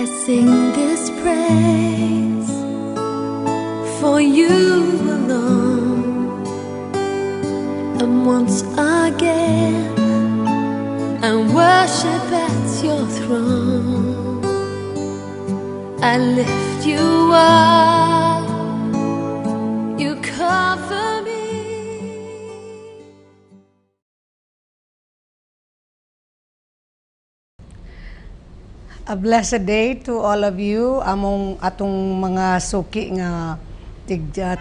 I sing this praise for you alone, and once again I worship at your throne. I lift you up, you cover me. A blessed day to all of you. Among atong mga suki nga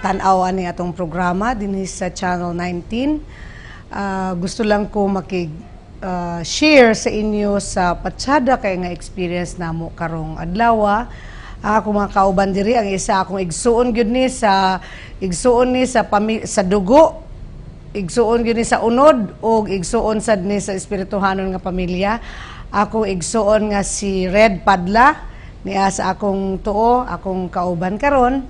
tan-aw ani atong programa dinhi sa Channel 19. Gusto lang ko share sa inyo sa patsada kay nga experience namo karong adlaw. Ako mga kauban diri ang isa akong igsuon gyud ni sa sa dugo, igsuon gyud ni sa unod ug igsuon sad ni sa espirituhanon nga pamilya. Ako igsuon nga si Red Padla niya sa akong tuo, akong kauban karon,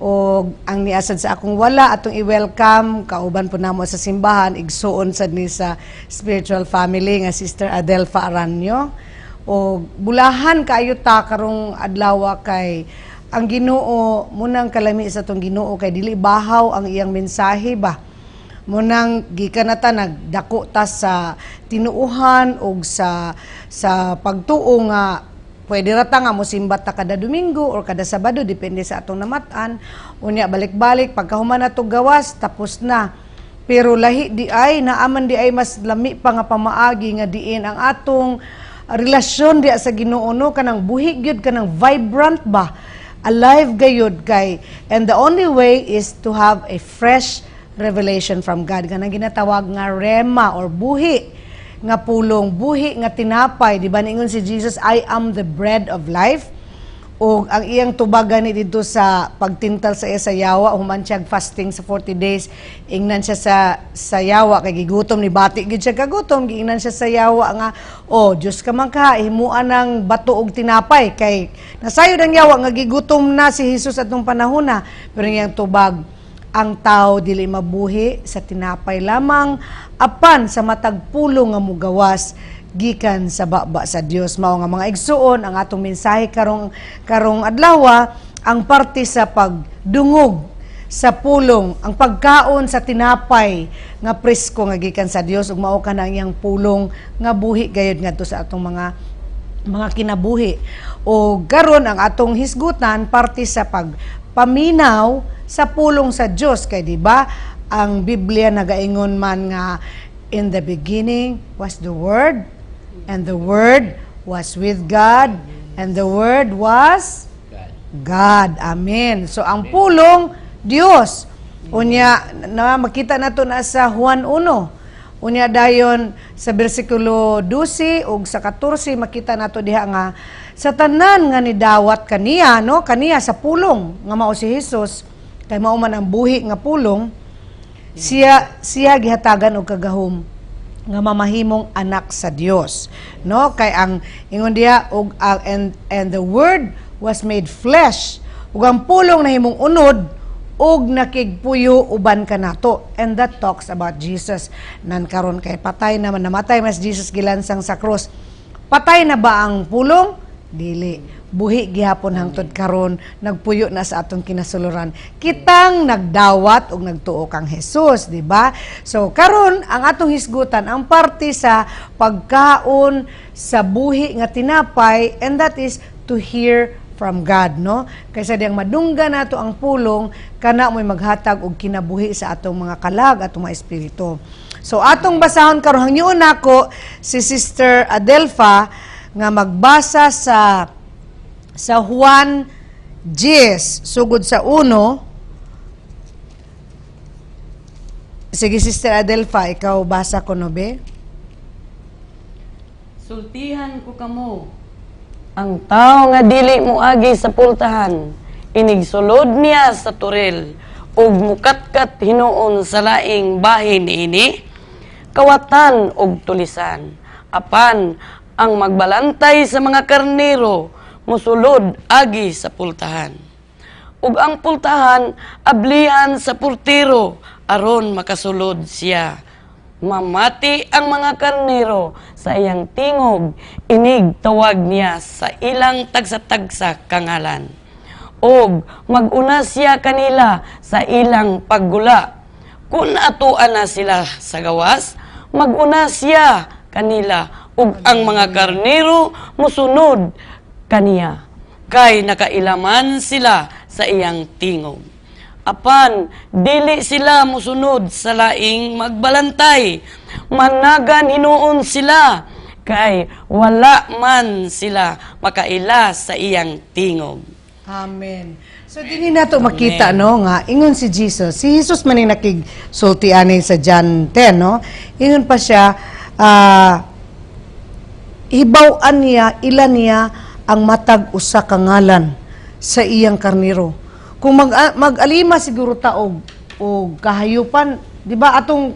o ang niasad sa akong wala atong i-welcome kauban po namo sa simbahan, igsuon sad ni sa spiritual family nga Sister Adelfa Aranyo. O bulahan kaayo ta karong adlaw kay ang Ginoo munang kalami sa atong Ginoo kay dili bahaw ang iyang mensahe ba. Munang gikan nata nagdako ta sa tinuuhan og sa pagtuo nga pwede ra ta nga mosimba ta kada Domingo or kada Sabado depende sa atong namatan. Unya balik-balik pagkahuman nato gawas tapos na. Pero lahi di ay naaman di ay mas lami pa nga pamaagi nga diin ang atong relasyon di sa Ginoo no kanang buhi gyud kanang vibrant ba, alive gayud kay, and the only way is to have a fresh revelation from God. Kanang ginatawag nga rema or buhi nga pulong, buhi nga tinapay. Di ba ningon si Jesus, I am the bread of life. O ang iyang tubagan ni dito sa pagtintal sa iya sa yawa, human siya fasting sa 40 days, ingnan siya sa yawa, kay gigutom ni bati, gid siya kagutom, giingnan siya sa yawa nga, Diyos ka man ka, himuan ng bato og tinapay, kay nasayod ang yawa, nga gigutom na si Jesus atong panahon na, pero iyang tubag, ang tao dili mabuhi sa tinapay lamang, apan sa matag pulong nga mugawas gikan sa baba sa Dios. Mao nga mga igsuon ang atong mensahe karong adlaw, ang parte sa pagdungog sa pulong, ang pagkaon sa tinapay nga presko nga gikan sa Dios ug mao kana iyang pulong nga buhi gayud ngadto sa atong mga kinabuhi. O karon ang atong hisgutan parte sa pagpaminaw sa pulong sa Dios kay di ba ang Biblia nagaingon man nga in the beginning was the Word, and the Word was with God, and the Word was God. Amen. So ang pulong Dios. Unya na makita nato na sa Juan 1. Unya dayon sa bersikulo 12 ug sa 14 makita nato diha nga sa tanan nga nidawat kaniya kaniya sa pulong nga mao si Jesus kay mao man ang buhi nga pulong, siya gihatagan og kagahom nga mamahimong anak sa Dios, kay ang ingon diha og and the Word was made flesh, ug ang pulong nahimong unod ug nakigpuyo uban kanato, and that talks about Jesus. Nan karon kay patay naman, namatay mas Jesus gilansang sa cross. Patay na ba ang pulong? Dili. Buhi gihapon hangtod karon, nagpuyo na sa atong kinasuluran. Kitang nagdawat ug nagtuo kang Jesus, di ba? So karon ang atong hisgutan ang parte sa pagkaon sa buhi nga tinapay, and that is to hear from God, Kaysa diyang madungga nato ang pulong, kana mo'y maghatag og kinabuhi sa atong mga kalag, atong mga espiritu. So atong basahon karon hangyoon nako si Sister Adelfa nga magbasa sa Juan 10 sugod sa 1. Sige Sister Adelfa, ikaw basa ko be. Sultihan ko kamo ang tao nga dili mo agi sa pultahan, inigsulod niya sa turil ug mukatkat hinuon sa laing bahin ini, kawatan og tulisan, apan ang magbalantay sa mga karnero musulod agi sa pultahan. Ug ang pultahan ablihan sa portiro aron makasulod siya. mamati ang mga karnero sa iyang tingog, inig tawag niya sa ilang tagsa-tagsa kangalan. Og mag-una siya kanila sa ilang paggula. Kung atuan na sila sa gawas, mag-una siya kanila ug ang mga karnero musunod kaniya. Kay nakailaman sila sa iyang tingog. Apan, dili sila musunod sa laing magbalantay. Managan hinuon sila, kay wala man sila makaila sa iyang tingog. Amen. So dili nato makita no nga ingon si Jesus. Si Jesus man ang nakigsulti ani sa John 10 no. Ingon pa siya hibaw-an niya ilan niya ang matag usa ka ngalan sa iyang karnero. Kung mag-alima siguro ta og kahayupan, di ba atong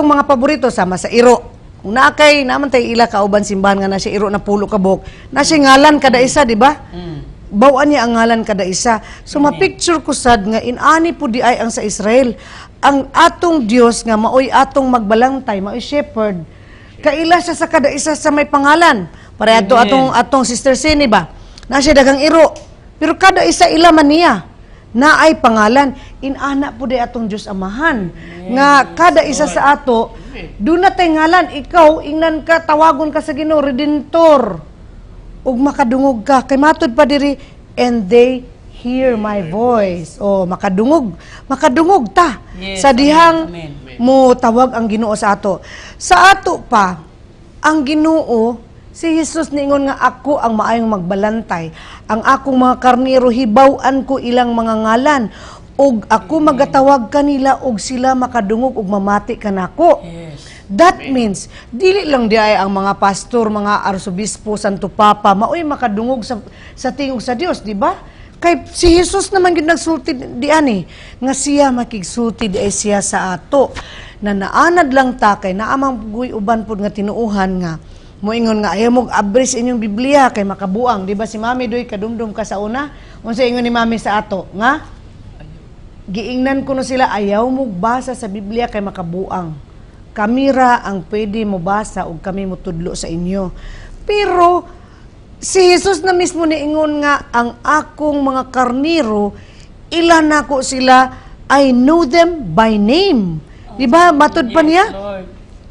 mga paborito sama sa iro. Kung naakay naman tay ila kauban simbahan nga na siya iro na pulo ka buhok, na siya ngalan kada isa, di ba? Bawaan niya ang ngalan kada isa. So mapicture ko sad nga inani po di ay ang sa Israel. Ang atong Dios nga maoy atong magbalangtay, maoy shepherd. Kaila siya sa kada isa sa may pangalan. Para atong Sister Sini ba? Na siya dagang iro. Pero kada isa ila man niya na ay pangalan. Inana po di atong Diyos Amahan. Nga kada isa sa ato, doon na tayo ngalan. Ikaw, ingnan ka, tawagon ka sa Ginoo, Redentor. Ug makadungog ka. Kay matod pa diri, and they hear my voice. O, makadungog ta. Yes, Sa dihang amen. mo tawag ang Ginoo sa ato. Sa ato pa, ang Ginoo, si Jesus ningon nga ako ang maayong magbalantay. Ang akong mga karnero hibaw-an ko ilang mga ngalan. Og ako magatawag kanila og sila makadungog og mamati kanako. Yes. That means dili lang di ay ang mga pastor, mga arsobispo, santo papa maoy makadungog sa tingog sa Dios, di ba? Kay si Jesus naman gid nagsulti di ani nga siya makigsulti di ay siya sa ato. Na naanad lang ta kay naamang guy uban pud nga tinuuhan nga moingon nga ayaw mo abris inyong Biblia kay makabuang, di ba si Mami doy kadumdum ka sa una? Unsa ingon ni Mami sa ato nga giingnan ko no sila ayaw mo basa sa Biblia kay makabuang. Kamira ang pwede mo basa ug kami mo tudlo sa inyo. Pero si Jesus na mismo niingon nga ang akong mga karnero ilan nako sila, I know them by name. Di ba matud pa niya?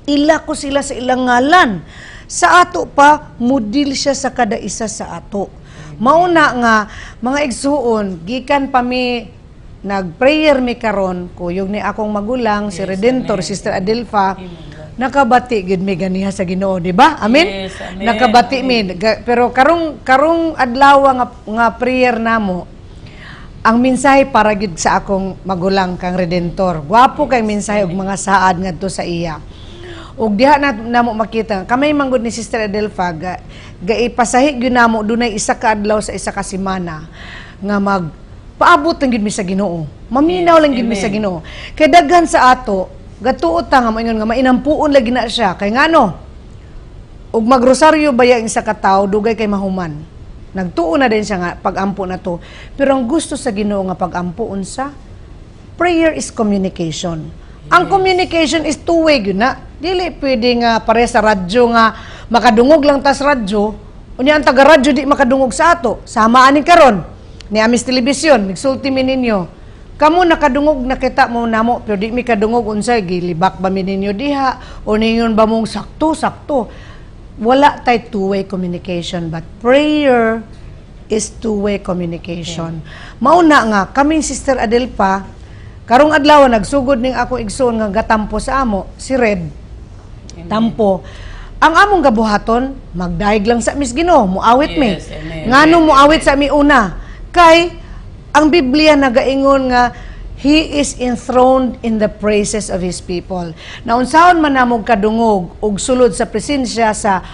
Ila ko sila sa ilang ngalan. Sa ato pa, mudil siya sa kada isa sa ato. Mauna nga, mga igsuon, gikan pa mi, nag-prayer mi karon kuyog ni akong magulang, si Redentor, Sister Adelfa, nakabati gid mi ganiha sa Ginoo, di ba? Amen? Yes, amen. Nakabati mi. Pero karong adlaw nga prayer namo, ang mensahe para gid sa akong magulang kang Redentor. Gwapo kay mensahe og mga saad ngadto sa iya. Ug diha na mo makita kamay manggod ni Sister Adelfa gaipasahi gyud namo dunay isa ka adlaw sa isa ka semana nga paabot lang gid mi sa Ginoo. Maminaw lang gid mi sa Ginoo. Kay daghan sa ato gatuot ta nga moingon nga mainampuon lagi na siya kay ngano ug magrosaryo baya ang isa ka tawo dugay kay mahuman. Nagtuo na din siya nga pag-ampo na to. Pero ang gusto sa Ginoo nga pag-ampoon sa prayer is communication. Ang communication is two-way yun na. Dili pwede nga pare sa radyo nga makadungog lang tas radyo. Unya ang taga-radyo di makadungog sa ato. Samaan ni karon ni Amis Telebisyon, nagsulti mi ninyo. Kamu nakadungog nakita mo namo pero di mi kadungog unsay gilibak ba mi ninyo diha o ningon ba mong sakto. Wala tay two-way communication but prayer is two-way communication. Mauna nga kaming Sister Adelfa karong adlaw nagsugod ning ako igsoon nga gatampo sa amo si Red. Tampo. Ang among gabuhaton magdaig lang sa Miss Ginoo, muawit mi. Nganong muawit sa mi una? Kay ang Biblia nagaingon nga He is enthroned in the praises of His people. Na unsahon man namog kadungog ug sulod sa presensya sa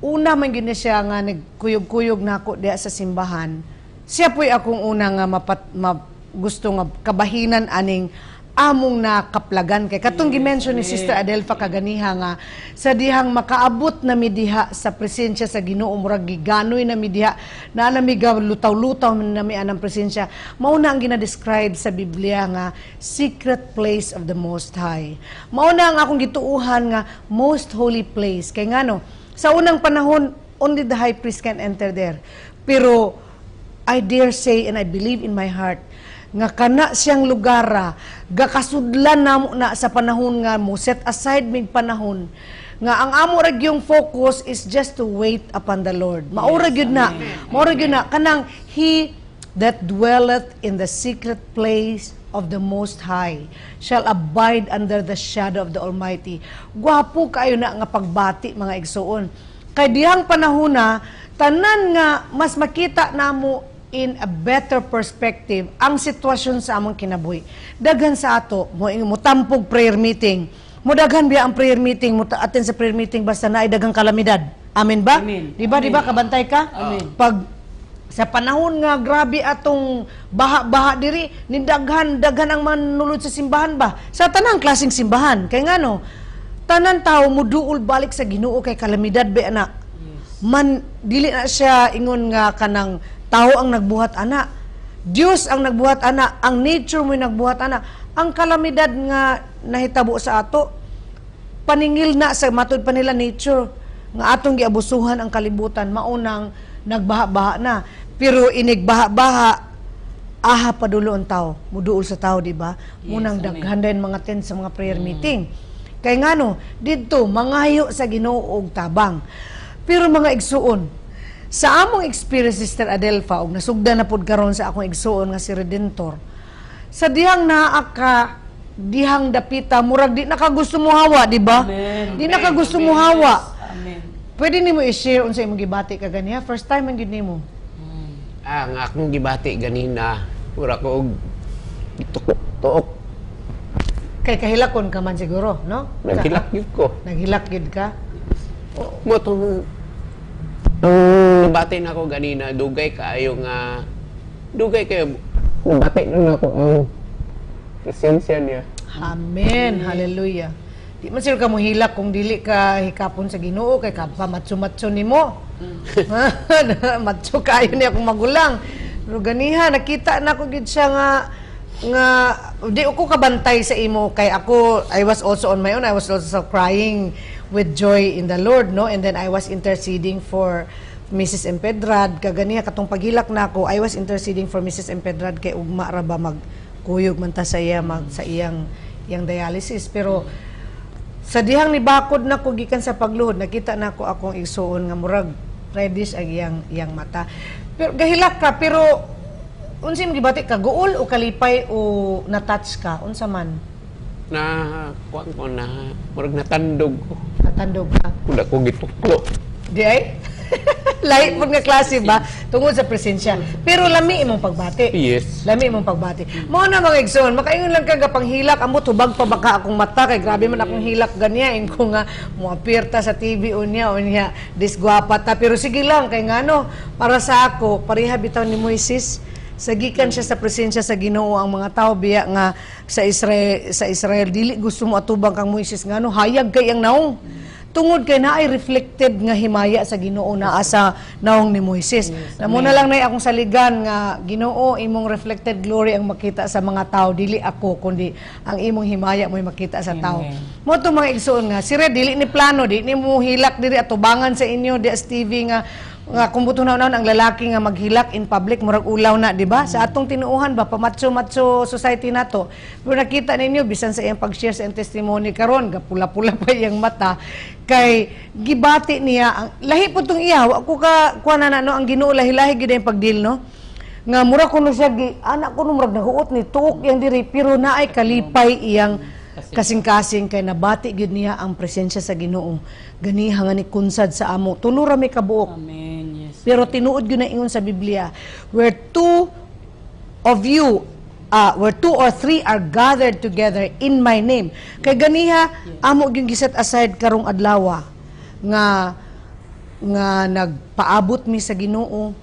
una man gyud na siya nga nagkuyog-kuyog nako diha sa simbahan. Siya po'y akong una nga gusto nga kabahinan aning among nakaplagan kay katong gimension ni Sister Adelfa kaganiha nga sa dihang makaabot na midiha sa presensya sa Ginoo murag giganoy na midiha na namiga lutaw-lutaw na mi anang presensya mao na ang ginadescribe sa Biblia nga secret place of the Most High. Mao na ang akong gituuhan nga most holy place kay ngano sa unang panahon only the high priest can enter there. Pero I dare say and I believe in my heart nga kana siyang lugar gakasudlan namo na sa panahon nga mo set aside mig panahon nga ang amo ra gyung focus is just to wait upon the Lord. Maura gyud na. Maura gyud na kanang he that dwelleth in the secret place of the Most High shall abide under the shadow of the Almighty. Gwapo kayo na nga pagbati mga igsoon. Kay dihang panahon na tanan nga mas makita namo in a better perspective ang sitwasyon sa among kinabuhi. Daghan sa ato mo tampog prayer meeting. Mo daghan biya ang prayer meeting, mo attend sa prayer meeting basta naay daghang kalamidad. Amen ba? Amen. Di ba kabantay ka? Amen. Pag sa panahon nga grabe atong baha-baha diri, ni daghan ang manulod sa simbahan ba? Sa tanang klaseng simbahan. Kay ngano, tanan tao muduol balik sa Ginoo kay kalamidad ba anak. Man dili na siya ingon nga kanang tao ang nagbuhat ana. Dios ang nagbuhat ana, ang nature mo nagbuhat ana. Ang kalamidad nga nahitabo sa ato paningil na sa matud pa nila nature nga atong giabusuhan ang kalibutan maunang nagbaha-baha na. Pero inigbaha-baha aha padulo ang tao, muduol sa tao, di ba? Munang daghan din mga tent sa mga prayer meeting. Kay ngano, didto mangayo sa Ginoo og tabang. Pero mga igsuon, sa among experience, Sister Adelfa, og nasugdan na pod karon sa akong igsuon nga si Redentor, sa dihang naa ka, dihang dapita, murag di nakagusto mo hawa, di ba? Di nakagusto mo hawa. Amen. Pwede nimo i-share unsa imong gibati ka ganiha? First time man gyud nimo. Ang akong gibati ganina, pura ko og tuok. Kay kahilakon ka man siguro, no? Naghilak yun ko. Naghilak gyud ka. Mo tong ang nabati na ako ganina, dugay kayo nabati na ako ang presensya niya. Amen. Hallelujah. Di man sila ka mo hilak kung dili ka hikapon sa Ginoo kay ka pamatso-matso nimo. Matso kayo ni akong magulang. Pero ganiha nakita na ko gid siya nga di ko kabantay sa imo kay ako I was also on my own. I was also crying with joy in the Lord, no? And then I was interceding for Mrs. Empedrad. Kaganiha katong paghilak nako, I was interceding for Mrs. Empedrad kay ugma ra ba magkuyog man ta sa iya sa iyang dialysis. Pero sa dihang nibakod nako gikan sa pagluhod, nakita nako akong igsuon nga murag reddish ang iyang mata. Pero gahilak ka, pero unsa imong gibati ka, guol o kalipay o na-touch ka? Unsa man? Na kuan ko na murag natandog ko. Natandog ka? Kuda ko gituklo. Di ay? Lahi po nga klase ba? Tungod sa presensya. Pero lami imong pagbati. Yes. Lami imong pagbati. Mao na mga igsoon, makaingon lang ka gapang hilak, amo tubag pa baka akong mata kay grabe man akong hilak ganyain ko nga moapirta sa TV unya disguapa ta. Pero sige lang kay ngano, para sa ako, pareha bitaw ni Moises. Sagikan siya sa presensya sa Ginoo ang mga tao biya nga sa Israel dili gusto mo atubang kang Moises ngano hayag kay ang naong tungod kay naay reflected nga himaya sa Ginoo naa sa naong ni Moises. Namo na lang nay akong saligan nga Ginoo imong reflected glory ang makita sa mga tao dili ako kundi ang imong himaya mo'y makita sa tao. Mo to mga igsoon nga si Red dili ni plano di ni mo hilak diri atubangan sa inyo di as TV nga kung buto na ang lalaki nga maghilak in public murag ulaw na, di ba? Sa atong tinuuhan ba pamatso-matso society nato. Pero nakita ninyo bisan sa iyang pag-share sa iyang testimony karon gapula-pula pa iyang mata kay gibati niya ang lahi pud tong iya wa ko ka kuan na no ang Ginoo lahi-lahi gid ang pagdil no. Nga mura kuno siya anak ko murag nahuot ni tuok yang diri pero naay kalipay iyang kasing-kasing kay nabati gid niya ang presensya sa Ginoo. Ganiha nga ni kunsad sa amo. Tulo ra may kabuok. Amen. Yes. Pero tinuod gyud na ingon sa Biblia, where two or three are gathered together in my name. Kay ganiha amo gyud giset aside karong adlaw nga nga nagpaabot mi sa Ginoo,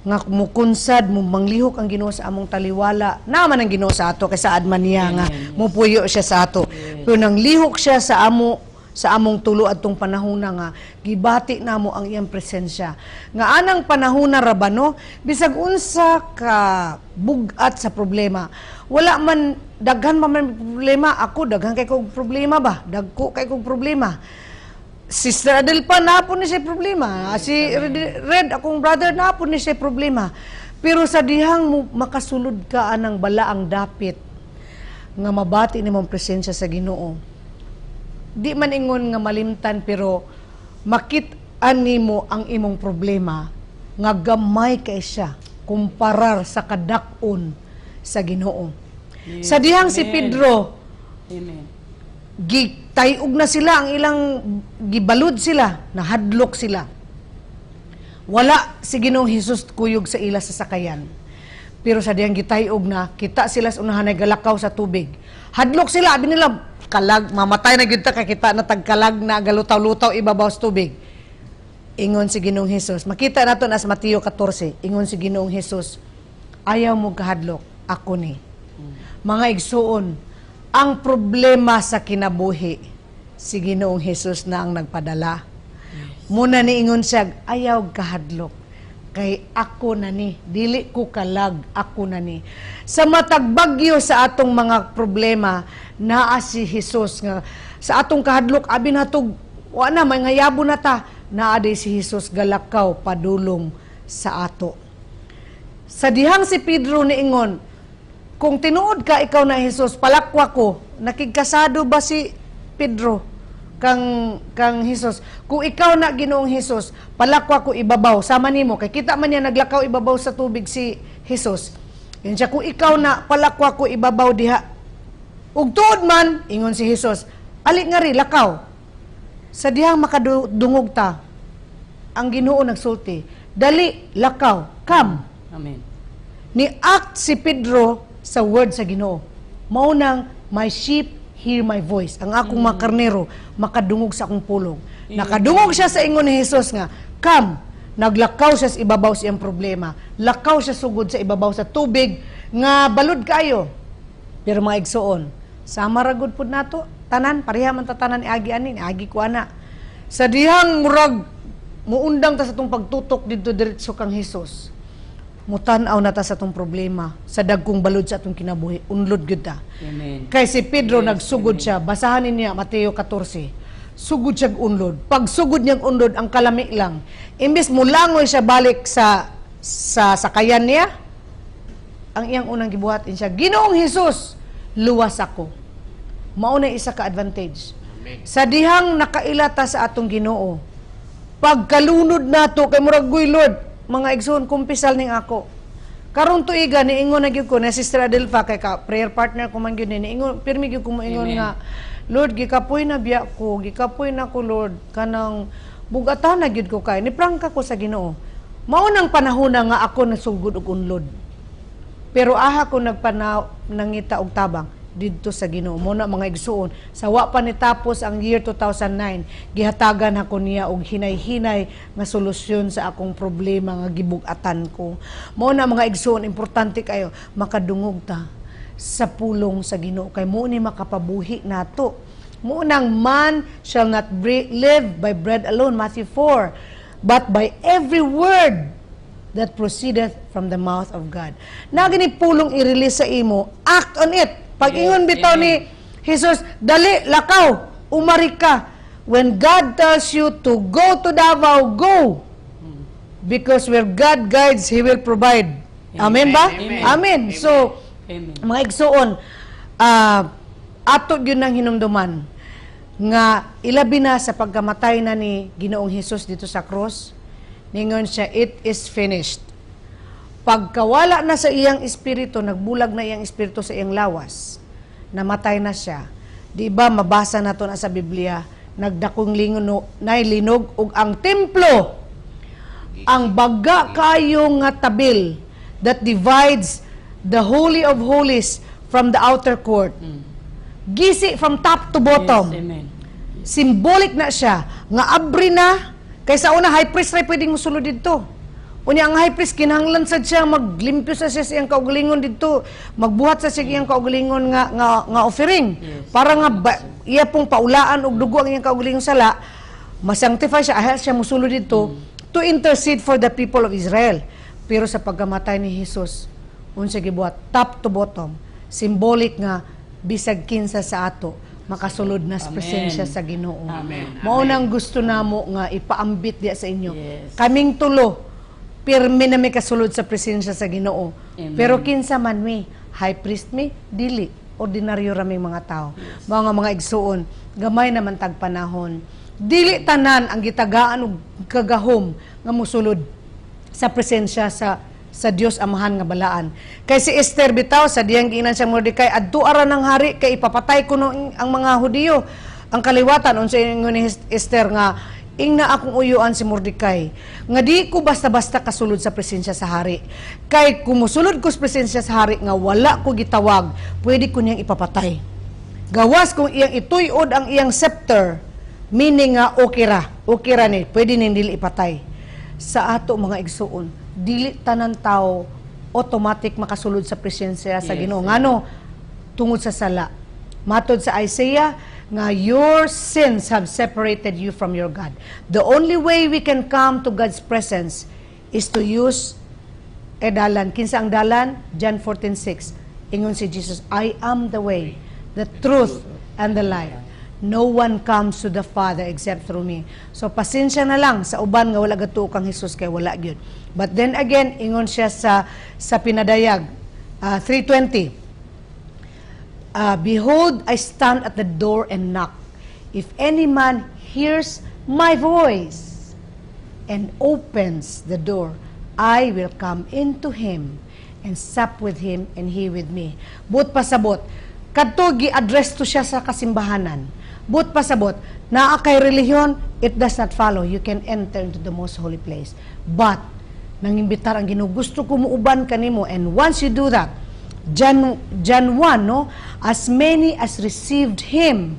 nga mukunsad mo manglihok ang Ginoo sa among taliwala, naman ang Ginoo sa ato kaysa adman niya nga mupuyo siya sa ato. Pero nang lihok siya sa among tulo adtong panahona nga gibati namo ang iyang presensya. Nga anang panahona ra ba no, bisag unsa ka bugat sa problema, wala man daghan pa man problema, ako daghan kay kog problema ba, dagko kay kog problema. Sister Adel pa napon ni siya problema. Si Red, akong brother, napon ni siya problema. Pero sa dihang mo makasulod ka anang balaang dapit nga mabati ni mong presensya sa Ginoo. Di man ingon nga malimtan, pero makit-an nimo ang imong problema nga gamay kay siya kumparar sa kadak-on sa Ginoo. Sa dihang si Pedro, gitayog na sila, ang ilang gibalud sila, nahadlok sila. Wala si Ginoong Hesus kuyog sa ila sa sakayan. Pero sa diyang gitayog na, kita sila sa unahan ay galakaw sa tubig. Hadlok sila, abi nila, kalag, mamatay na kita, kakita na tagkalag na galutaw-lutaw ibabaw sa tubig. Ingon si Ginoong Hesus, makita nato na sa Mateo 14, ingon si Ginoong Hesus, ayaw mo kahadlok, ako ni. Mga igsuon, ang problema sa kinabuhi, si Ginoong Hesus na ang nagpadala. Muna ni ingon siya, ayaw kahadlok, kay ako na ni, dili ko kalag, ako na ni. Sa matagbagyo sa atong mga problema, naa si Hesus nga, sa atong kahadlok, abi natog, wala na, may ngayabo na ta, naa di si Hesus galakaw, padulong sa ato. Sa dihang si Pedro ni ingon, kung tinuod ka ikaw na Hesus, palakwa ko, nakigkasado ba si Pedro kang Hesus? Kung ikaw na Ginoong Hesus, palakwa ko ibabaw, sama nimo, kay kita man niya naglakaw ibabaw sa tubig si Hesus. Yun siya, kung ikaw na palakwa ko ibabaw diha, ug tuod man, ingon si Hesus, ali nga ri, lakaw. Sa dihang makadungog ta, ang Ginoo nagsulti, dali, lakaw, come. Amen. Ni-act si Pedro sa word sa Ginoo. Maunang, my sheep hear my voice. Ang akong mga karnero, makadungog sa akong pulong. Nakadungog siya sa ingon ni Jesus nga, come, naglakaw siya sa ibabaw sa iyang problema. Lakaw siya sugod sa ibabaw sa tubig, nga balod kayo. Pero mga igsoon, sama ragod po nato, tanan, pareha man tatanan iagi ani, iagi ko ana. Sa dihang murag, muundang ta sa itong pagtutok dito diretso kang Jesus. Mutanaw na ta sa itong problema, sa dagkong balod sa itong kinabuhi, unlod gyud ta. Amen. Kay si Pedro nagsugod siya, basahan niya Mateo 14, sugod siya unlod. Pag sugod niyang unlod, ang kalami lang. Imbes mulangoy siya balik sa sakayan niya, ang iyang unang gibuhatin siya, Ginoong Hesus, luwas ako. Mauna isa ka advantage. Sa dihang nakailata sa atong Ginoo, pagkalunod nato kay murag guy Lord, mga igsoon, kumpisal ning ako. Karon tuiga niingon na gyud ko na Sister Adelfa kay ka prayer partner ko man gyud ni ingon, pirmi gyud ko moingon nga, Lord, gikapoy na biya ko, gikapoy na ko Lord kanang bugatan na gyud ko kay ni prangka ko sa Ginoo. Mao nang panahon na nga ako nasugod og unlod. Pero aha ko nangita og tabang didto sa Ginoo. Mo na mga igsuon, sa wa pa nitapos ang year 2009, gihatagan ako niya og hinay-hinay nga solusyon sa akong problema nga gibugatan ko. Mo na mga igsuon, importante kayo makadungog ta sa pulong sa Ginoo kay mo ni makapabuhi nato. Mo nang man shall not live by bread alone, Matthew 4, but by every word that proceedeth from the mouth of God. Na gini pulong i-release sa imo, act on it. Pag ingon bitaw ni Jesus, dali, lakaw, umari ka. When God tells you to go to Davao, go. Because where God guides, He will provide. Amen ba? Amen. Amen. So, Amen. mga igsoon, ato yun ang hinumduman nga ilabi na sa pagkamatay na ni Ginoong Hesus dito sa cross, ningon siya, it is finished. Pagkawala na sa iyang espiritu, nagbulag na iyang espiritu sa iyang lawas, namatay na siya. Di ba mabasa nato na sa Biblia, nagdakong linog ug ang templo, ang baga kayo nga tabil that divides the Holy of Holies from the outer court. Gisi from top to bottom. Yes, amen. Symbolic na siya nga abri na Kaysa una, high priest ray pwedeng musulod dito. Unya ang high priest, kinahanglan sad siya, maglimpyo sa siya siyang kaugalingon dito, magbuhat sa siya iyang kaugalingon nga offering. Para nga, iya pong paulaan og dugo ang iyang kaugalingon sala, masanctify siya, ahal siya musulod dito, to intercede for the people of Israel. Pero sa pagkamatay ni Jesus, unsa gibuhat, top to bottom, symbolic nga, bisag kinsa sa ato, makasulod na sa presensya sa Ginoo. Mao nang gusto namo nga ipaambit diya sa inyo. Kaming tulo, pirmi na may kasulod sa presensya sa Ginoo. Pero kinsa man mi, high priest mi, dili, ordinaryo raming mga tao. Mga igsuon, gamay naman tag panahon. Dili tanan ang gitagaan og kagahom nga musulod sa presensya sa Dios Amahan nga balaan. Kay si Esther bitaw sa diyang giinan siya Mordecai, adto ara ng hari kay ipapatay kuno ang mga Hudiyo. Ang kaliwatan unsa ingon ni Esther nga ingna akong uyuan si Mordecai nga di ko basta-basta kasulod sa presensya sa hari. Kay kumusulod ko sa presensya sa hari nga wala ko gitawag, pwede ko niyang ipapatay. Gawas kung iyang ituyod ang iyang scepter, meaning nga okay ra ni, pwede ning dili ipatay. Sa ato mga igsuon, dili tanan tao automatic makasulod sa presensya sa Ginoo. Ngano? Tungod sa sala. Matod sa Isaiah nga your sins have separated you from your God. The only way we can come to God's presence is to use dalan. Kinsa ang dalan? John 14:6. Ingon si Jesus, I am the way, the truth, and the life. No one comes to the Father except through me. So pasensya na lang sa uban nga wala gatuo kang Jesus kay wala gyud. But then again, ingon siya sa pinadayag 3:20. Behold, I stand at the door and knock. If any man hears my voice and opens the door, I will come into him and sup with him and he with me. But pasabot, kadto gi-address to siya sa kasimbahanan. But pasabot, naa kay relihiyon, it does not follow. You can enter into the most holy place. But, nangimbitar ang Ginoo, gusto ko muuban kanimo. And once you do that, John 1, no? As many as received Him,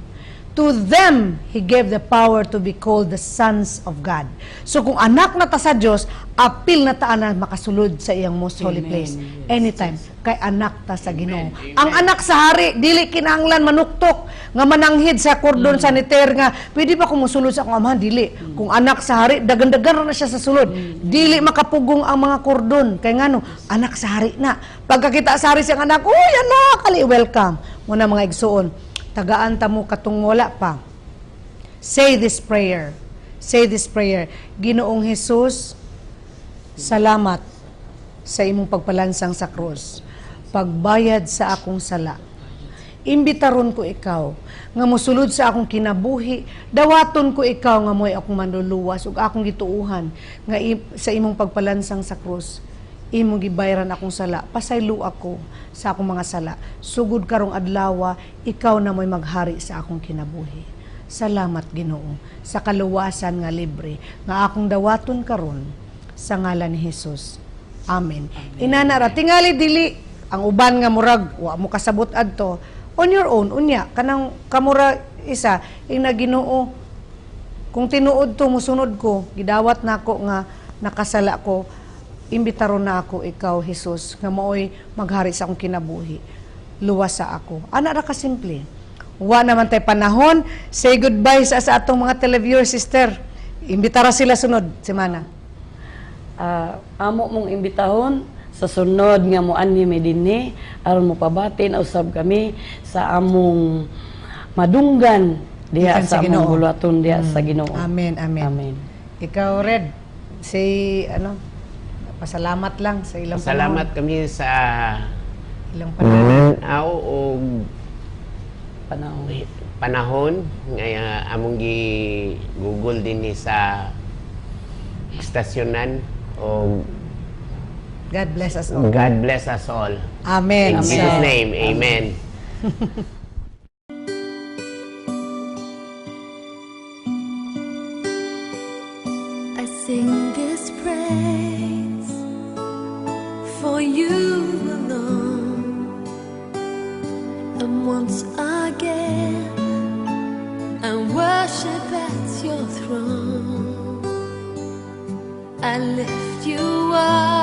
to them He gave the power to be called the sons of God. So kung anak na ta sa Dios, apil na ta na makasulod sa iyang most holy place. Anytime. Kay anak ta sa Ginoo. Ang anak sa hari, dili kinahanglan manuktok, nga mananghid sa kordon saniter nga, pwede ba kumusulod sa akong amahan? Dili. Kung anak sa hari, dagan-dagan na siya sa sulod. Dili makapugong ang mga kordon. Kay ngano, anak sa hari na. Pagkakita sa hari siyang anak, uy anak, kali welcome. Muna mga igsuon, tagaan ta mo katong wala pa. Say this prayer. Say this prayer. Ginoong Jesus, salamat sa imong pagpalansang sa krus. Pagbayad sa akong sala. Imbitaron ko ikaw nga mosulod sa akong kinabuhi. Dawaton ko ikaw nga mo'y akong manluluwas ug akong gituuhan nga sa imong pagpalansang sa krus. Imong gibayaran akong sala, pasaylo ako sa akong mga sala. Sugod karong adlaw, ikaw na mo'y maghari sa akong kinabuhi. Salamat Ginoo sa kaluwasan nga libre nga akong dawaton karon sa ngalan ni Jesus. Amen. Inanara tingali dili ang uban nga murag wa mo kasabot adto on your own unya kanang kamura isa ing Ginoo kung tinuod to musunod ko gidawat nako nga nakasala ko. Imbitaron na ako ikaw, Jesus, nga maoy maghari sa akong kinabuhi. Luwas sa ako. Ana ra ka simple. Wa naman tay panahon. Say goodbye sa atong mga televiewers, sister. Imbitara sila sunod semana. Amo mong imbitahon sa sunod nga mo anime dinhi aron mo pabatin usab kami sa among madunggan diha sa among bulaton diha sa Ginoo. Amen, amen. Amen. Ikaw, Red, say pasalamat lang sa ilang Salamat kami sa ilang panahon. o panahon nga among gi-google din ni sa istasyonan o God bless us all. God bless us all. Amen. In Jesus' name, amen. I sing this praise for you alone, and once again I worship at your throne. I lift you up.